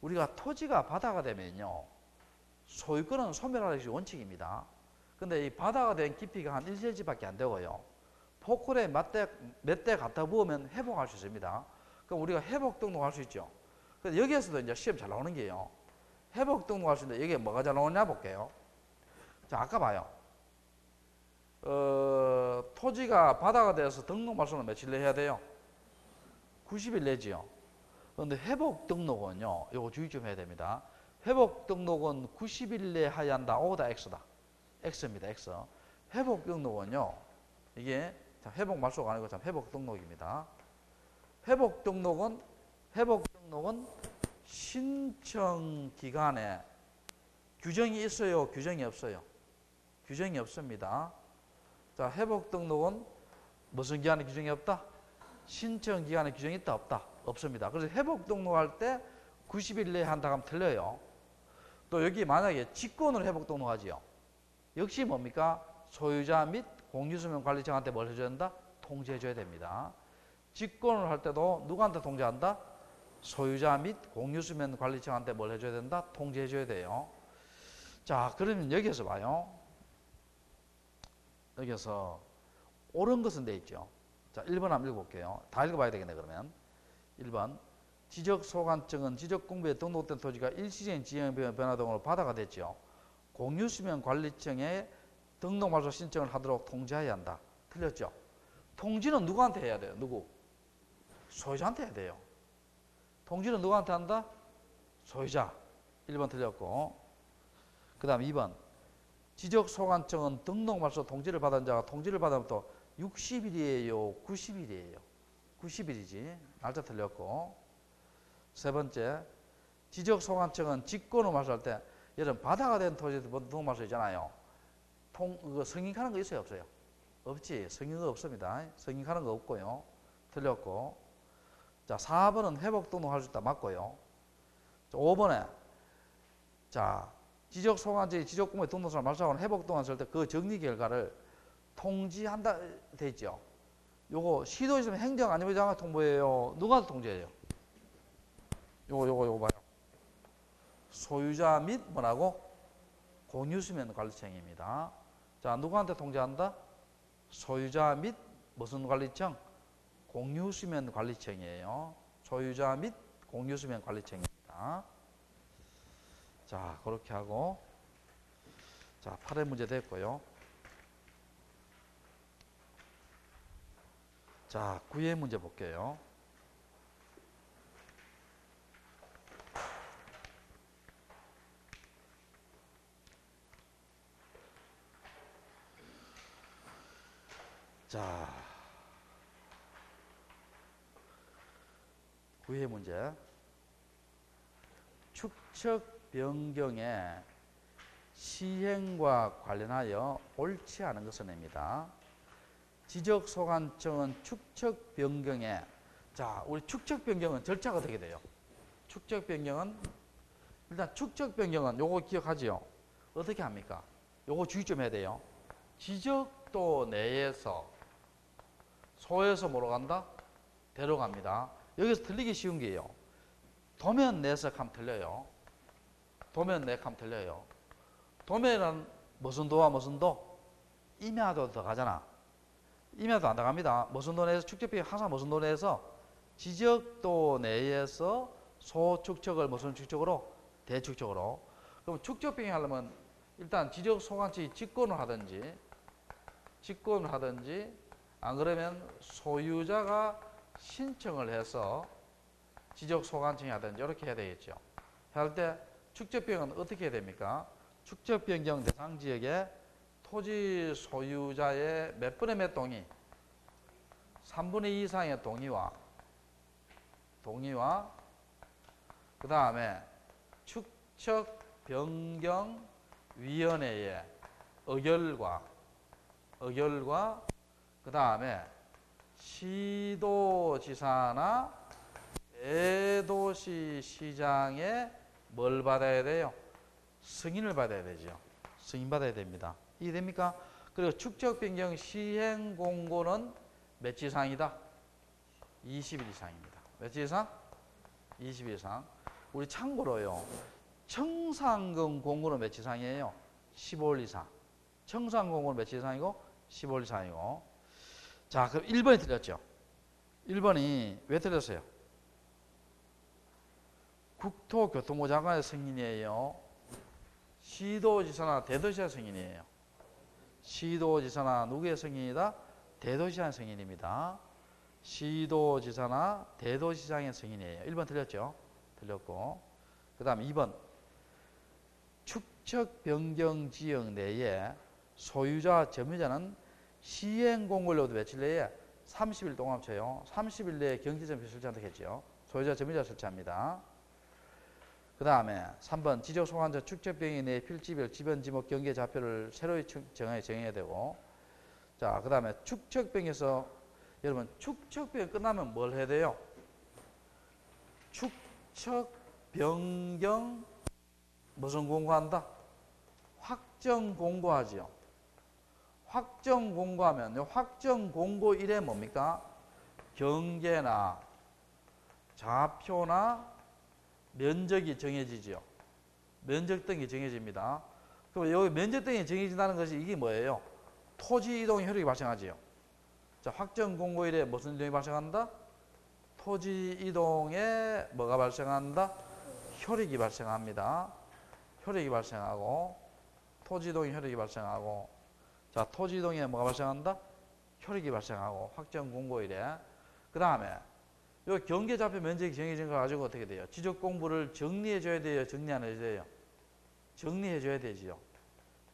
우리가 토지가 바다가 되면요, 소유권은 소멸하는 것이 원칙입니다. 근데 이 바다가 된 깊이가 한 1cm밖에 안 되고요, 포크레인 몇 대 갖다 부으면 회복할 수 있습니다. 그럼 우리가 회복 등록할 수 있죠. 근데 여기에서도 이제 시험 잘 나오는 게요, 회복 등록할 수 있는데 여기에 뭐가 잘 나오냐 볼게요. 자, 아까 봐요. 토지가 바다가 돼서 등록 말소는 며칠 내에 해야 돼요? 90일 내지요. 그런데 회복 등록은요, 이거 주의 좀 해야 됩니다. 회복 등록은 90일 내에 해야 한다. O다, X다. X입니다, X. 회복 등록은요, 이게 회복 말소가 아니고 참 회복 등록입니다. 회복 등록은 신청 기간에 규정이 있어요, 규정이 없어요? 규정이 없습니다. 자, 회복 등록은 무슨 기간에 규정이 없다? 신청 기간에 규정이 있다, 없다? 없습니다. 그래서 회복 등록할 때 90일 내에 한다 하면 틀려요. 또 여기 만약에 직권으로 회복 등록하지요. 역시 뭡니까? 소유자 및 공유수면관리청한테 뭘 해줘야 된다? 통지해줘야 됩니다. 직권을 할 때도 누구한테 통지한다? 소유자 및 공유수면관리청한테 뭘 해줘야 된다? 통지해줘야 돼요. 자, 그러면 여기서 봐요. 여기서 옳은 것은 돼 있죠. 자, 1번 한번 읽어볼게요. 다 읽어봐야 되겠네, 그러면. 1번. 지적소관청은 지적공부에 등록된 토지가 일시적인 지형 변화 등으로 바다가 됐죠. 공유수면관리청에 등록말소 신청을 하도록 통지해야 한다. 틀렸죠? 통지는 누구한테 해야 돼요? 누구? 소유자한테 해야 돼요. 통지는 누구한테 한다? 소유자. 1번 틀렸고. 그 다음 2번. 지적소관청은 등록말소 통지를 받은 자가 통지를 받으면 또 60일이에요? 90일이에요? 90일이지. 날짜 틀렸고. 세 번째. 지적소관청은 직권을 말소할 때 여러분 바다가 된 토지에서 등록말소 있잖아요. 승인하는 거 있어요? 없어요? 없지. 승인가 없습니다. 승인하는 거 없고요. 틀렸고. 자, 4번은 회복 등록할 수 있다. 맞고요. 자, 5번에 자, 지적소관청이 지적공무에 등록소를 말소하고 회복 등록할 때 그 정리 결과를 통지한다 돼 있죠. 요거 시도지점 행정 안전부장이 통보해요. 누가 통지해요? 요거 봐요. 소유자 및 뭐라고? 공유수면 관리청입니다. 자, 누구한테 통지한다? 소유자 및 무슨 관리청? 공유수면 관리청이에요. 소유자 및 공유수면 관리청입니다. 자, 그렇게 하고 자, 8회 문제 됐고요. 자, 9회 문제 볼게요. 자, 9회 문제. 축척 변경의 시행과 관련하여 옳지 않은 것을 냅니다. 지적소관청은 축척 변경에 자, 우리 축척 변경은 절차가 어떻게 돼요? 축척 변경은 일단 축척 변경은 요거 기억하지요? 어떻게 합니까? 요거 주의 좀 해야 돼요. 지적도 내에서 소에서 뭐로 간다? 대로 갑니다. 여기서 틀리기 쉬운 게요. 도면 내에서 하면 틀려요. 도면 내에 하면 틀려요. 도면은 무슨 도와 무슨 도? 임야도 들어가잖아. 임야도 안 들어갑니다. 무슨 도 내에서 축적비 항상 무슨 도 내에서 지적도 내에서 소축적을 무슨 축적으로? 대축적으로. 그럼 축적비행 하려면 일단 지적소관청이 직권을 하든지 안 그러면 소유자가 신청을 해서 지적소관청이 하든지 이렇게 해야 되겠죠. 할 때 축적변경은 어떻게 해야 됩니까? 축적변경 대상 지역에 토지 소유자의 몇 분의 몇 동의? 3분의 2 이상의 동의와 그 다음에 축척변경위원회의 의결과 그 다음에 시도지사나 대도시 시장의 뭘 받아야 돼요? 승인을 받아야 되죠. 승인 받아야 됩니다. 이해됩니까? 그리고 축적변경 시행 공고는 며칠 이상이다? 20일 이상입니다. 며칠 이상? 20일 이상. 우리 참고로요. 청산금 공고는 며칠 이상이에요? 15일 이상. 청산 공고는 며칠 이상이고? 15일 이상이고. 자, 그럼 1번이 틀렸죠? 1번이 왜 틀렸어요? 국토교통부 장관의 승인이에요. 시도지사나 대도시장 승인이에요. 시도지사나 누구의 승인이다? 대도시장 승인입니다. 시도지사나 대도시장의 승인이에요. 1번 틀렸죠? 틀렸고. 그 다음 2번. 축척변경지역 내에 소유자, 점유자는 시행공고일로부터 며칠 내에 30일 동안 합쳐요. 30일 내에 경제점표 설치한다고 했죠. 소유자, 점유자 설치합니다. 그 다음에 3번 지적소관청 축척변경 내 필지별 지변, 지목, 경계 좌표를 새로이 정해야 되고, 자, 그 다음에 축척변경에서 여러분 축척변경 끝나면 뭘 해야 돼요? 축척변경 무슨 공고한다? 확정 공고하지요. 확정 공고하면 확정 공고 일에 뭡니까? 경계나 좌표나 면적이 정해지죠. 면적 등이 정해집니다. 그럼 여기 면적 등이 정해진다는 것이 이게 뭐예요? 토지 이동 효력이 발생하지요. 자, 확정 공고일에 무슨 이동이 발생한다? 토지 이동에 뭐가 발생한다? 효력이 발생합니다. 효력이 발생하고, 토지 이동에 효력이 발생하고, 자, 토지 이동에 뭐가 발생한다? 효력이 발생하고, 확정 공고일에. 그 다음에 요 경계좌표 면적이 정해진 거 가지고 어떻게 돼요? 지적 공부를 정리해 줘야 돼요? 정리 안 해줘야 돼요? 정리해 줘야 되지요.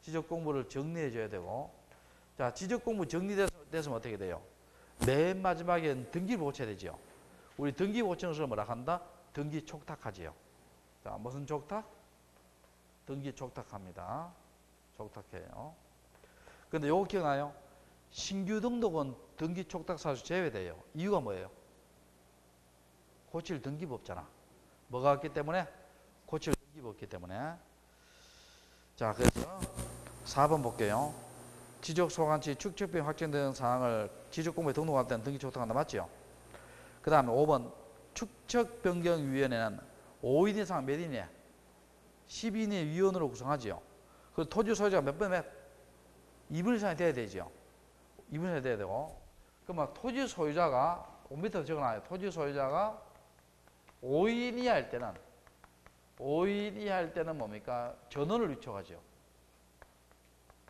지적 공부를 정리해 줘야 되고. 자, 지적 공부 정리됐으면 어떻게 돼요? 맨 마지막엔 등기를 고쳐야 되지요. 우리 등기 고치는 것을 뭐라 한다? 등기 촉탁하지요. 자, 무슨 촉탁? 등기 촉탁합니다. 촉탁해요. 근데 요거 기억나요? 신규 등록은 등기 촉탁 사유 제외돼요. 이유가 뭐예요? 고칠 등기부 없잖아. 뭐가 없기 때문에? 고칠 등기부 없기 때문에. 자, 그래서 4번 볼게요. 지적 소관치 축적비용 확정된 사항을 지적 공부에 등록할 때는 등기 촉탁한다. 맞죠? 그 다음에 5번 축척변경위원회는 5인 이상 몇 인이에요? 10인의 위원으로 구성하지요. 그 토지 소유자가 몇 번? 2분 이상이 돼야 되죠. 2분 이상이 돼야 되고. 그러면 토지 소유자가 5m 적어놔요. 토지 소유자가 5인 이하 할 때는 5인 이하 할 때는 뭡니까? 전원을 위촉하죠.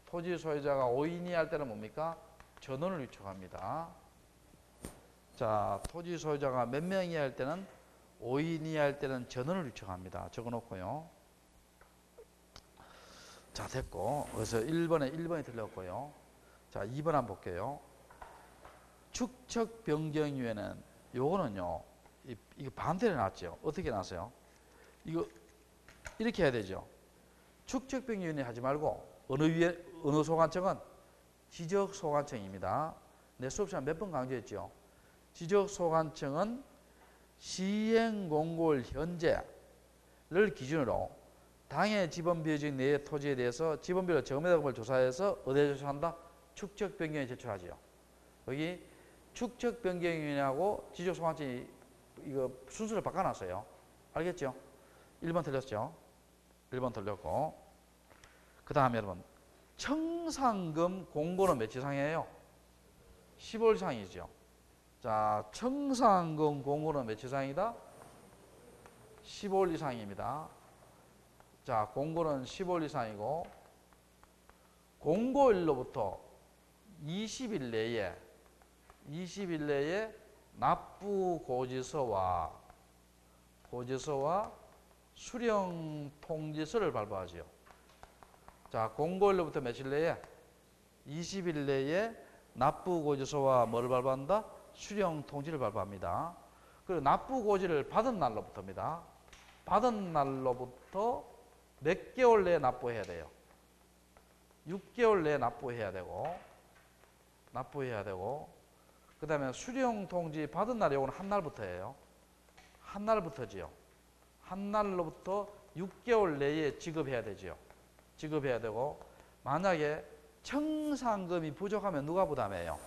토지 소유자가 5인 이하 할 때는 뭡니까? 전원을 위촉합니다. 자, 토지 소유자가 몇 명 이하 할 때는 5인 이하 할 때는 전원을 위촉합니다. 적어놓고요. 자, 됐고. 그래서 1번이 틀렸고요. 자, 2번 한번 볼게요. 축척변경위원회는 요거는요. 이거 반대로 나왔죠. 어떻게 나왔어요? 이거 이렇게 해야 되죠. 축척변경위원회 하지 말고 어느 소관청은 지적소관청입니다. 내 수업 시간 몇 번 강조했죠. 지적소관청은 시행공고일 현재를 기준으로 당해 지번비율적 내의 토지에 대해서 지번비율 정매덕을 조사해서 어디에 제출한다? 축척변경에 제출하지요. 여기 축척변경위원회하고 지적소관청이 이거 순서를 바꿔놨어요. 알겠죠? 1번 틀렸죠? 1번 틀렸고. 그 다음에 여러분 청산금 공고는 몇 이상이에요? 10월 이상이죠. 자, 청산금 공고는 몇 이상이다? 10월 이상입니다. 자, 공고는 10월 이상이고 공고일로부터 20일 내에 납부 고지서와 수령 통지서를 발부하지요. 자, 공고일로부터 며칠 내에? 20일 내에 납부 고지서와 뭐를 발부한다? 수령 통지를 발부합니다. 그리고 납부 고지를 받은 날로부터입니다. 받은 날로부터 몇 개월 내에 납부해야 돼요? 6개월 내에 납부해야 되고 그 다음에 수령 통지 받은 날이 요건 한 날부터예요. 한 날부터지요. 한 날로부터 6개월 내에 지급해야 되지요. 지급해야 되고 만약에 청산금이 부족하면 누가 부담해요?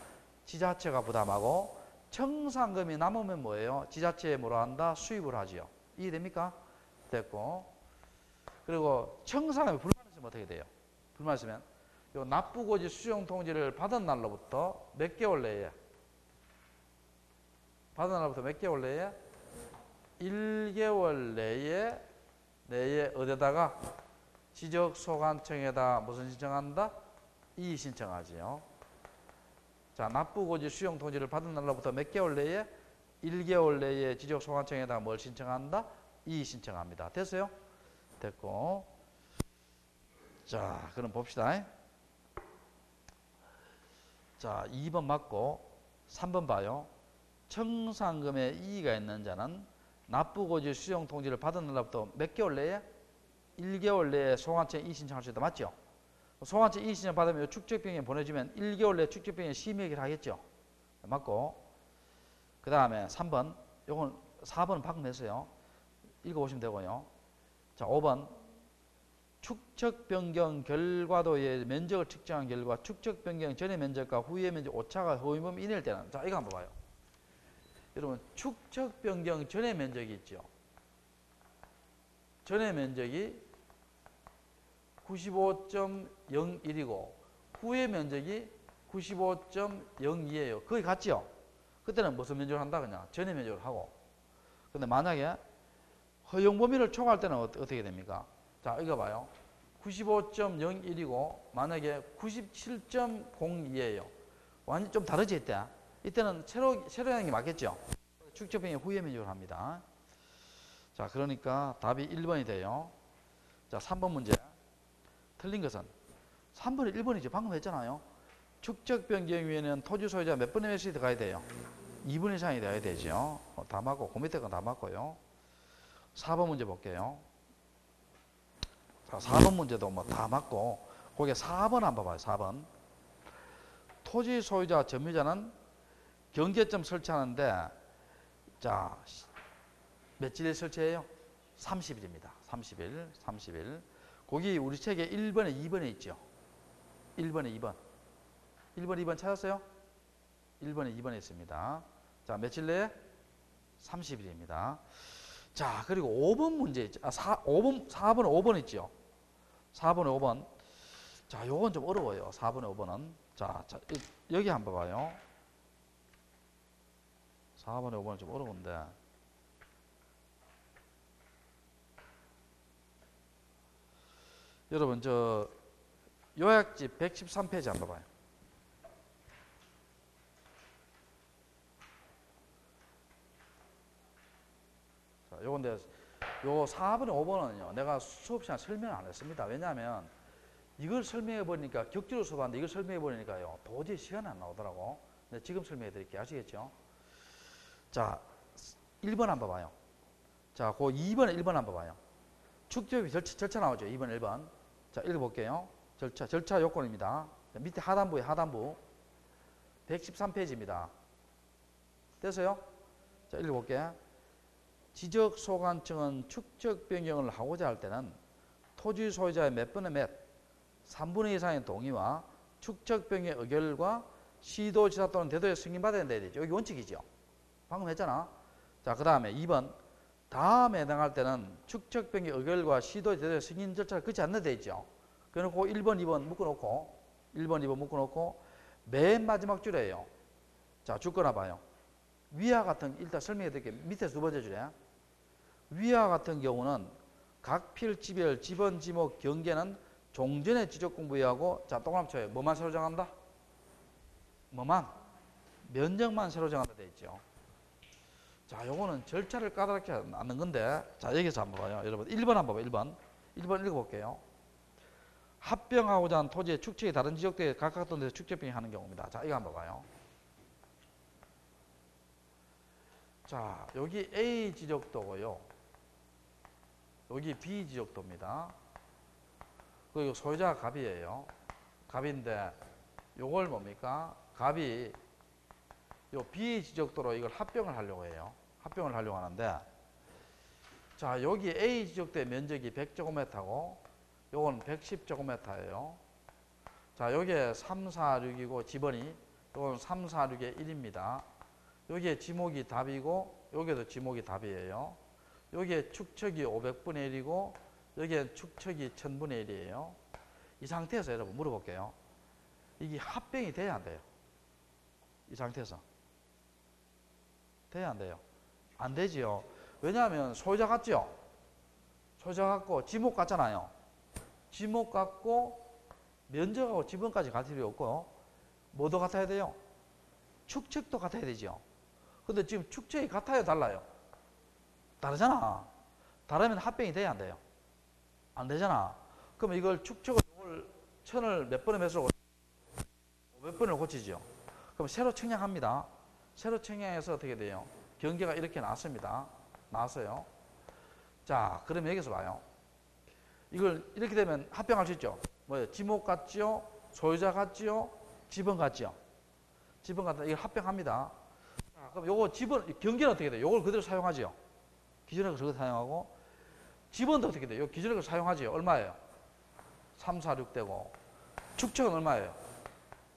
지자체가 부담하고 청산금이 남으면 뭐예요? 지자체에 뭐라 한다? 수입을 하지요. 이해됩니까? 됐고. 그리고 청산금이 불만 있으면 어떻게 돼요? 불만 있으면 요 납부고지 수령 통지를 받은 날로부터 몇 개월 내에? 받은 날로부터 몇 개월 내에? 1개월 내에 어디다가? 지적소관청에다 무슨 신청한다? 이의 신청하지요. 자, 납부고지 수용 통지를 받은 날로부터 몇 개월 내에? 1개월 내에 지적소관청에다 뭘 신청한다? 이의 신청합니다. 됐어요? 됐고. 자, 그럼 봅시다. 자, 2번 맞고 3번 봐요. 청산금에 이의가 있는 자는 납부고지 수용 통지를 받은 날로부터 몇 개월 내에? 1개월 내에 소관청에 이의 신청할 수 있다. 맞죠? 소관청 이의 신청 받으면 축적병에 보내주면 1개월 내에 축적병에 심의를 하겠죠. 맞고. 그 다음에 3번. 요건 4번은 바꿔냈어요. 읽어보시면 되고요. 자, 5번. 축척 변경 결과도의 면적을 측정한 결과 축척 변경 전의 면적과 후의 면적 오차가 허위범 이내일 때는, 자, 이거 한번 봐요. 여러분, 축척 변경 전의 면적이 있죠. 전의 면적이 95.01이고 후의 면적이 95.02예요. 거의 같죠? 그때는 무슨 면적을 한다? 그냥 전의 면적을 하고. 근데 만약에 허용 범위를 초과할 때는 어떻게 됩니까? 자, 이거 봐요. 95.01이고 만약에 97.02예요. 완전 좀 다르지 이때. 이때는 세로 하는 게 맞겠죠? 축적변경 후에 면적을 합니다. 자, 그러니까 답이 1번이 돼요. 자, 3번 문제. 틀린 것은 3번이 1번이죠. 방금 했잖아요. 축적 변경 위에는 토지 소유자 몇 분의 몇이 들어가야 돼요? 2분 이상이 돼야 되죠. 다 맞고, 그 밑에 건 다 맞고요. 4번 문제 볼게요. 자, 4번 문제도 뭐 다 맞고, 거기에 4번 한번 봐요. 4번. 토지 소유자 점유자는 경계점 설치하는데, 자, 며칠에 설치해요? 30일입니다. 30일. 거기 우리 책에 1번에 2번에 있죠. 1번에 2번. 1번, 2번 찾았어요? 1번에 2번에 있습니다. 자, 며칠 내에? 30일입니다. 자, 그리고 5번 문제 있죠. 4번, 5번 있죠. 4번에 5번. 자, 요건 좀 어려워요. 4번에 5번은. 자, 여기 한번 봐요. 4번에 5번은 좀 어려운데. 여러분, 저 요약지 113페이지 한번 봐요. 자, 요건데 요 4번에 5번은요. 내가 수업 시간 설명 안 했습니다. 왜냐하면 이걸 설명해 보니까 격주로 수업하는데 이걸 설명해 보니까요. 도저히 시간이 안 나오더라고. 근데 지금 설명해 드릴게요. 아시겠죠? 자, 1번 한번 봐요. 자, 그 2번에 1번 한번 봐요. 축적비 절차 나오죠. 2번, 1번. 자, 읽어볼게요. 절차 요건입니다. 자, 밑에 하단부에 하단부. 113페이지입니다. 됐어요? 자, 읽어볼게요. 지적소관청은 축적 변경을 하고자 할 때는 토지 소유자의 몇 분의 몇, 3분의 2 이상의 동의와 축적 변경 의결과 시도지사 또는 대도의 승인받아야 되죠. 여기 원칙이죠. 방금 했잖아. 자, 그 다음에 2번. 다음에 해당할 때는 축적 변경 의결과 시도 대도의 승인 절차를 거치 않는 데 있죠. 그래놓고 1번, 2번 묶어놓고 1번, 2번 묶어놓고 맨 마지막 줄에요. 자, 줄거나 봐요. 위와 같은, 일단 설명해 드릴게요. 밑에 두 번째 줄에. 위와 같은 경우는 각 필지별 지번 지목 경계는 종전에 지적 공부하고, 자, 동그라미 쳐요. 뭐만 새로 정한다? 뭐만? 면적만 새로 정한다 돼 있죠. 자, 요거는 절차를 까다롭게 않는 건데, 자, 여기서 한번 봐요. 여러분, 1번 한번 봐요. 1번 읽어볼게요. 합병하고자 하는 토지의 축척이 다른 지역대에 각각 어떤 데서 축적병이 하는 경우입니다. 자, 이거 한번 봐요. 자, 여기 A 지적도고요. 여기 B 지적도입니다. 그리고 소유자가 갑이에요. 갑인데, 요걸 뭡니까? 갑이 요 B 지적도로 이걸 합병을 하려고 해요. 합병을 하려고 하는데, 자, 여기 A 지적도의 면적이 100제곱미터고, 요건 110제곱미터예요. 자, 요게 3, 4, 6이고, 지번이, 요건 3, 4, 6의 1입니다. 여기에 지목이 답이고, 여기에도 지목이 답이에요. 여기에 축척이 500분의 1이고, 여기에 축척이 1000분의 1이에요. 이 상태에서 여러분 물어볼게요. 이게 합병이 돼야 안 돼요? 이 상태에서. 돼야 안 돼요? 안 되지요. 왜냐하면 소유자 같죠? 소유자 같고 지목 같잖아요. 지목 같고 면적하고 지번까지 같을 필요 없고, 뭐도 같아야 돼요? 축척도 같아야 되죠. 근데 지금 축척이 같아요, 달라요? 다르잖아. 다르면 합병이 돼야 안 돼요? 안 되잖아. 그럼 이걸 축척을 1000을 몇 번에 몇으로 500번을 고치죠. 그럼 새로 청약합니다. 새로 청약해서 어떻게 돼요? 경계가 이렇게 나왔습니다. 나왔어요. 자, 그러면 여기서 봐요. 이걸 이렇게 되면 합병할 수 있죠. 뭐예요? 지목 같지요? 소유자 같지요? 지번 같지요? 지번 같다. 이걸 합병합니다. 자, 그럼 요거 지번, 경계는 어떻게 돼요? 요걸 그대로 사용하죠. 기존에 그거 사용하고, 지번도 어떻게 돼요? 기존에 그거 사용하죠. 얼마예요? 3, 4, 6 되고, 축척은 얼마예요?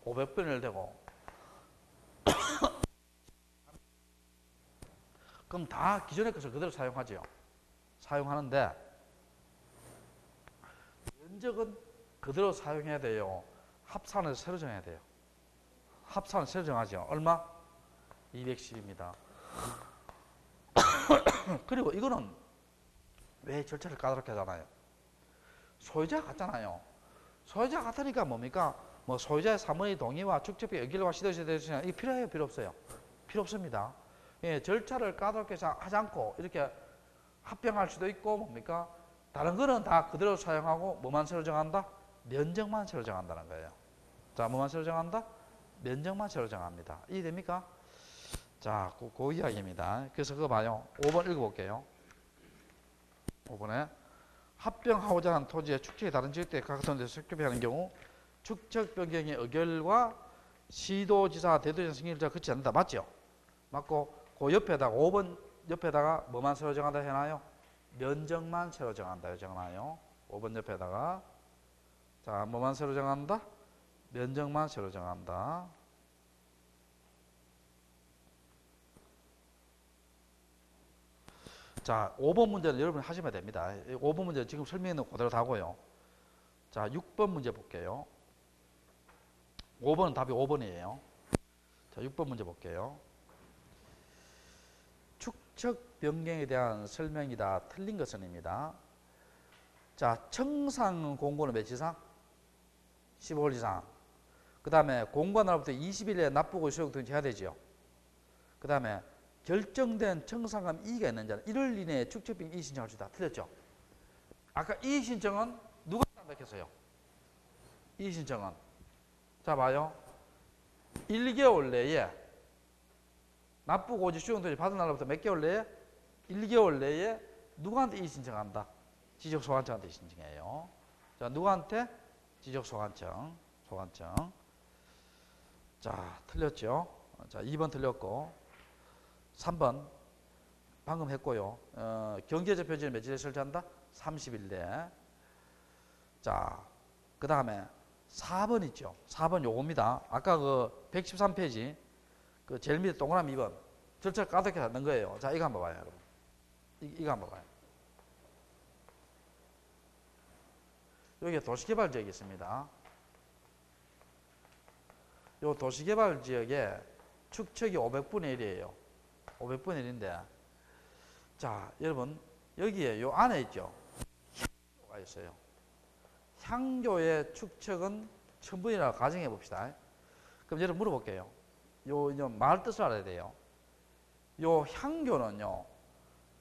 500분의 1 되고. 그럼 다 기존의 것을 그대로 사용하죠. 사용하는데, 면적은 그대로 사용해야 돼요. 합산을 새로 정해야 돼요. 합산을 새로 정하죠. 얼마? 210입니다. 그리고 이거는 왜 절차를 까다롭게 하잖아요. 소유자 같잖아요. 소유자 같으니까 뭡니까? 뭐 소유자의 사문의 동의와 축적비 의결과 시도시대 이게 필요해요? 필요 없어요? 필요 없습니다. 예, 절차를 까다롭게 하지 않고 이렇게 합병할 수도 있고 뭡니까? 다른 거는 다 그대로 사용하고 뭐만 새로 정한다? 면적만 새로 정한다는 거예요. 자, 뭐만 새로 정한다? 면적만 새로 정합니다. 이해됩니까? 자, 그 이야기입니다. 그래서 그거 봐요. 5번 읽어볼게요. 5번에 합병하고자 하는 토지의 축척이 다른 지역대 각선 데서 적법하는 경우 축척 변경의 의결과 시도지사, 대도지사 승인일자가 그치지 않는다. 맞죠? 맞고 그 옆에다가 5번 옆에다가 뭐만 새로 정한다 해놔요? 면적만 새로 정한다 정하나요? 5번 옆에다가 자, 뭐만 새로 정한다? 면적만 새로 정한다. 자, 5번 문제는 여러분이 하시면 됩니다. 5번 문제 지금 설명했는 그대로 다고요. 자, 6번 문제 볼게요. 5번은 답이 5번이에요. 자, 6번 문제 볼게요. 축척 변경에 대한 설명이다. 틀린 것은입니다. 자, 청산 공고는 며칠 이상? 15일 이상. 그 다음에 공고 날부터 20일에 납부고 수용 등록 해야 되죠. 그 다음에 결정된 청산금 이의가 있는지는 1월 이내에 축척변경 이의 신청할 수 있다. 틀렸죠? 아까 이의 신청은 누가 한다고 했어요? 이의 신청은 자 봐요. 1개월 내에 납부고지 수용등록 받은 날부터 몇 개월 내에? 1개월 내에 누구한테 이의 신청한다? 지적소관청한테 이의 신청해요. 자, 누구한테? 지적소관청. 소관청. 자, 틀렸죠? 자, 2번 틀렸고 3번 방금 했고요. 경계적 표지는 며칠에 설치한다? 30일 내에. 자, 그 다음에 4번 있죠. 4번 요겁니다. 아까 그 113페이지 그 제일 밑에 동그라미 2번 절차를 까맣게 넣는 거예요. 자, 이거 한번 봐요, 여러분. 이거 한번 봐요. 여기에 도시개발지역이 있습니다. 요 도시개발지역에 축척이 500분의 1이에요. 500분의 1인데 자, 여러분 여기에 요 안에 있죠. 향교가 있어요. 향교의 축척은 1000분이라고 가정해 봅시다. 그럼 여러분 물어볼게요. 요 말 뜻을 알아야 돼요. 요 향교는요.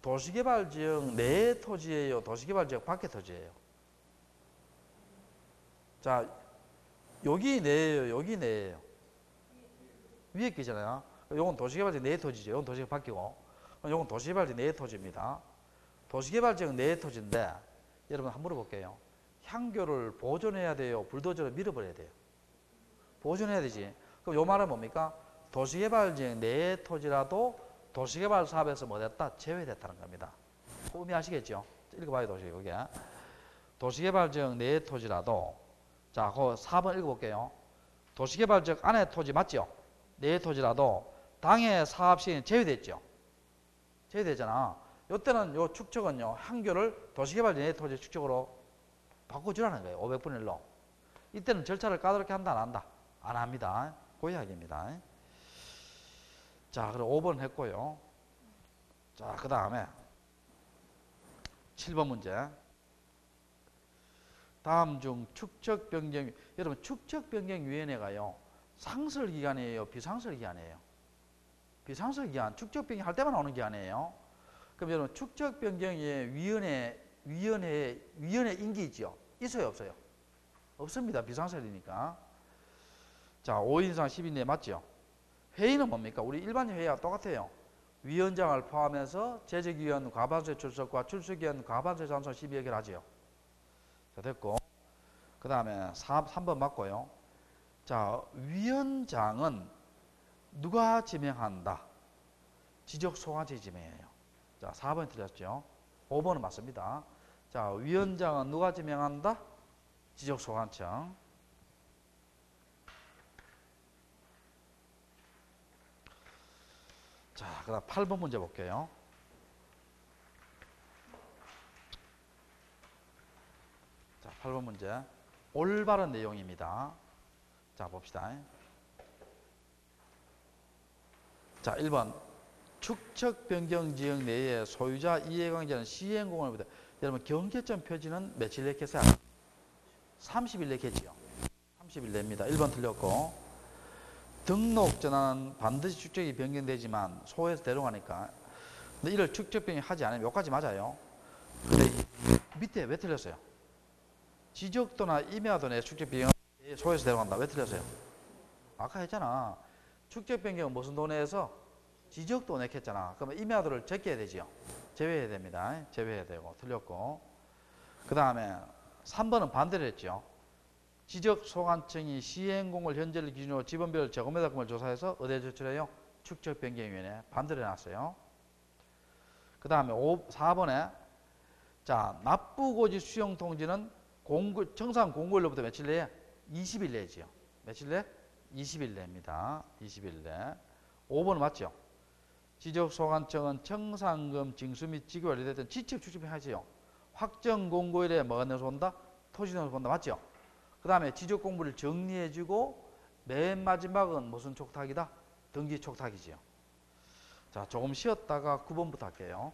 도시개발지역 내 토지예요? 도시개발지역 밖의 토지예요? 자, 여기 내예요? 여기 내예요? 위에 끼잖아요. 요건 도시개발지역 내 토지죠. 요건 도시개발 밖이고 요건 도시개발지역 내 토지입니다. 도시개발지역 내 토지인데 여러분 한번 물어볼게요. 향교를 보존해야 돼요? 불도저로 밀어버려야 돼요? 보존해야 되지. 그럼 요 말은 뭡니까? 도시개발지역 내 토지라도 도시개발 사업에서 뭐 됐다? 제외됐다는 겁니다. 그 의미 아시겠죠? 읽어봐요, 여기. 도시개발지역 내 토지라도 자, 그 4번 읽어볼게요. 도시개발지역 안에 토지 맞죠? 내 토지라도 당해 사업 시행이 제외됐죠? 제외되잖아. 요때는 요 축척은요, 향교를 도시개발지역 내 토지 축척으로 바꿔주라는 거예요. 500분의 1로. 이때는 절차를 까다롭게 한다, 안 한다? 안 합니다. 그 이야기입니다. 자, 그럼 5번 했고요. 자, 그 다음에 7번 문제. 다음 중 축척 변경, 여러분 축척 변경 위원회가요. 상설 기관이에요, 비상설 기관이에요? 비상설 기관, 축척 변경 할 때만 오는 기관이에요. 그럼 여러분 축척 변경의 위원회 임기 있죠? 있어요, 없어요? 없습니다. 비상설이니까. 자, 5인 이상 10인 내에 맞죠? 회의는 뭡니까? 우리 일반 회의와 똑같아요. 위원장을 포함해서 재직위원 과반수의 출석과 출석위원 과반수의 찬성 12여 개를 하죠. 자, 됐고. 그 다음에 3번 맞고요. 자, 위원장은 누가 지명한다? 지적소관청이 지명해요. 자, 4번이 틀렸죠. 5번은 맞습니다. 자, 위원장은 누가 지명한다? 지적소관청. 자, 그 다음 8번 문제 볼게요. 자, 8번 문제. 올바른 내용입니다. 자, 봅시다. 자, 1번. 축척 변경 지역 내에 소유자 이해관계는 시행공원을 보다. 여러분, 경계점 표지는 며칠 냈겠어요? 30일 냈겠지요. 30일 냅니다. 1번 틀렸고. 등록 전환은 반드시 축적이 변경되지만 소에서 대로 가니까. 근데 이를 축적 변경하지 않으면 여기까지 맞아요. 근데 이 밑에 왜 틀렸어요? 지적도나 임야도 내 축적 변경 소에서 대로 간다. 왜 틀렸어요? 아까 했잖아. 축적 변경은 무슨 도내에서 지적도 내겠잖아. 그러면 임야도를 제껴야 되지요. 제외해야 됩니다. 제외해야 되고 틀렸고. 그 다음에 3번은 반대로 했죠. 지적소관청이 시행공을 현재를 기준으로 지번별 제곱미터금을 조사해서 어디에 제출해요? 축적변경위원회에 반대로 해놨어요. 그 다음에 4번에 자 납부고지 수용통지는 정상 공고일로부터 며칠 내에? 20일 내지요. 며칠 내? 20일 내입니다. 20일 내. 5번은 맞죠? 지적소관청은 청산금 징수 및 지급 완료됐던 지적 축적변경하지요. 확정 공고일에 뭐가 내서 온다? 토지내서 온다. 맞죠? 그 다음에 지적 공부를 정리해주고 맨 마지막은 무슨 촉탁이다? 등기 촉탁이지요. 자, 조금 쉬었다가 9번부터 할게요.